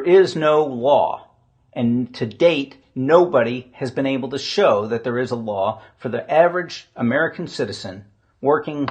There is no law, and to date, nobody has been able to show that there is a law for the average American citizen working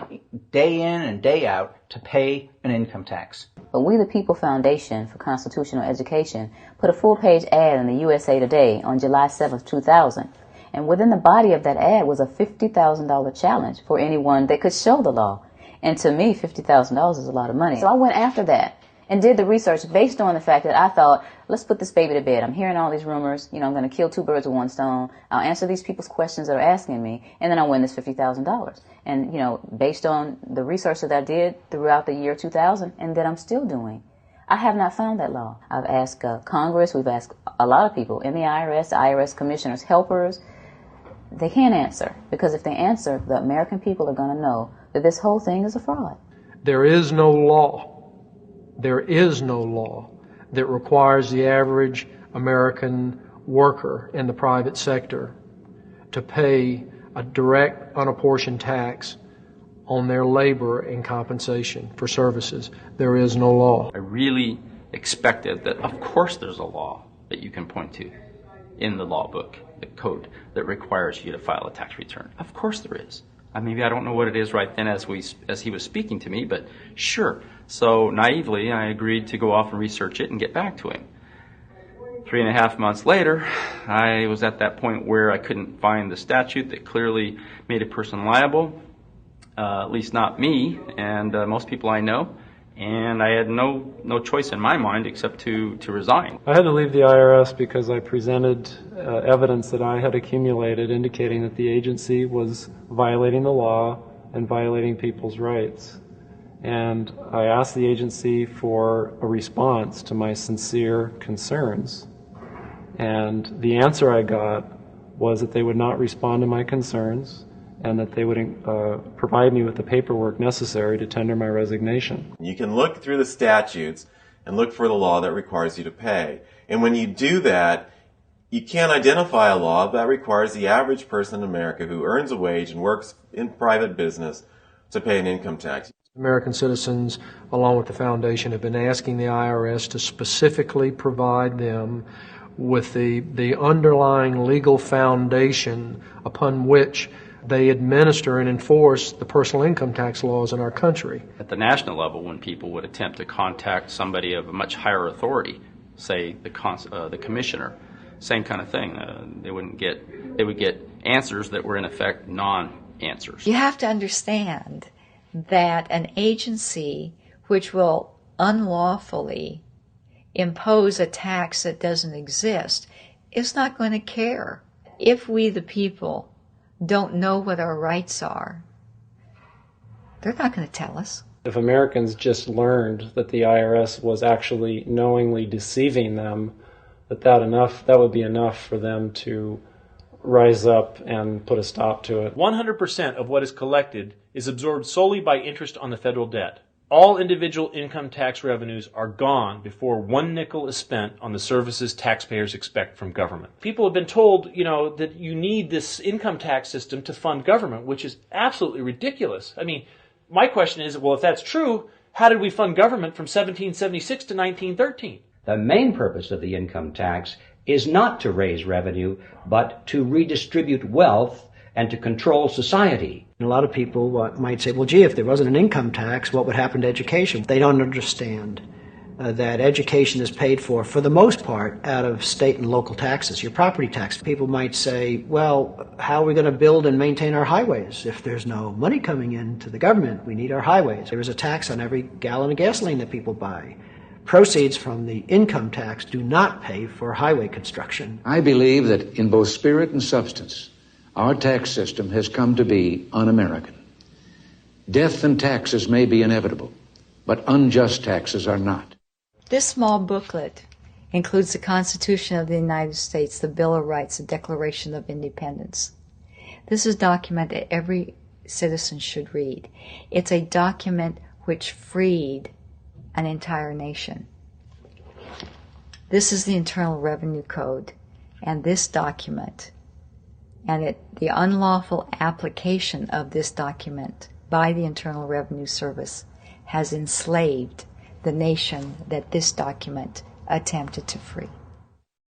day in and day out to pay an income tax. But We the People Foundation for Constitutional Education put a full-page ad in the USA Today on July 7th, 2000. And within the body of that ad was a $50,000 challenge for anyone that could show the law. And to me, $50,000 is a lot of money. So I went after that and did the research based on the fact that I thought, let's put this baby to bed. I'm hearing all these rumors. I'm going to kill two birds with one stone. I'll answer these people's questions that are asking me, and then I'll win this $50,000. And, based on the research that I did throughout the year 2000 and that I'm still doing, I have not found that law. I've asked Congress. We've asked a lot of people in the IRS commissioners, helpers. They can't answer, because if they answer, the American people are going to know that this whole thing is a fraud. There is no law. There is no law that requires the average American worker in the private sector to pay a direct, unapportioned tax on their labor and compensation for services. There is no law. I really expected that, of course, there's a law that you can point to in the law book, the code, that requires you to file a tax return. Of course there is. Maybe I don't know what it is right then as he was speaking to me, but sure. So naively, I agreed to go off and research it and get back to him. 3.5 months later, I was at that point where I couldn't find the statute that clearly made a person liable, at least not me and most people I know, and I had no choice in my mind except to resign. I had to leave the IRS because I presented evidence that I had accumulated indicating that the agency was violating the law and violating people's rights. And I asked the agency for a response to my sincere concerns. And the answer I got was that they would not respond to my concerns and that they would provide me with the paperwork necessary to tender my resignation. You can look through the statutes and look for the law that requires you to pay. And when you do that, you can't identify a law that requires the average person in America who earns a wage and works in private business to pay an income tax. American citizens, along with the foundation, have been asking the IRS to specifically provide them with the underlying legal foundation upon which they administer and enforce the personal income tax laws in our country. At the national level, when people would attempt to contact somebody of a much higher authority, say the commissioner, same kind of thing. They would get answers that were in effect non-answers. You have to understand that an agency which will unlawfully impose a tax that doesn't exist is not going to care. If we, the people, don't know what our rights are, they're not going to tell us. If Americans just learned that the IRS was actually knowingly deceiving them, that would be enough for them to rise up and put a stop to it. 100% of what is collected is absorbed solely by interest on the federal debt. All individual income tax revenues are gone before 1 nickel is spent on the services taxpayers expect from government. People have been told, that you need this income tax system to fund government, which is absolutely ridiculous. My question is, well, if that's true, how did we fund government from 1776 to 1913? The main purpose of the income tax is not to raise revenue, but to redistribute wealth and to control society. A lot of people might say, well, gee, if there wasn't an income tax, what would happen to education? They don't understand that education is paid for the most part, out of state and local taxes, your property tax. People might say, well, how are we going to build and maintain our highways if there's no money coming into the government? We need our highways. There is a tax on every gallon of gasoline that people buy. Proceeds from the income tax do not pay for highway construction. I believe that in both spirit and substance, our tax system has come to be un-American. Death and taxes may be inevitable, but unjust taxes are not. This small booklet includes the Constitution of the United States, the Bill of Rights, the Declaration of Independence. This is a document that every citizen should read. It's a document which freed an entire nation. This is the Internal Revenue Code, and this document, and the unlawful application of this document by the Internal Revenue Service has enslaved the nation that this document attempted to free.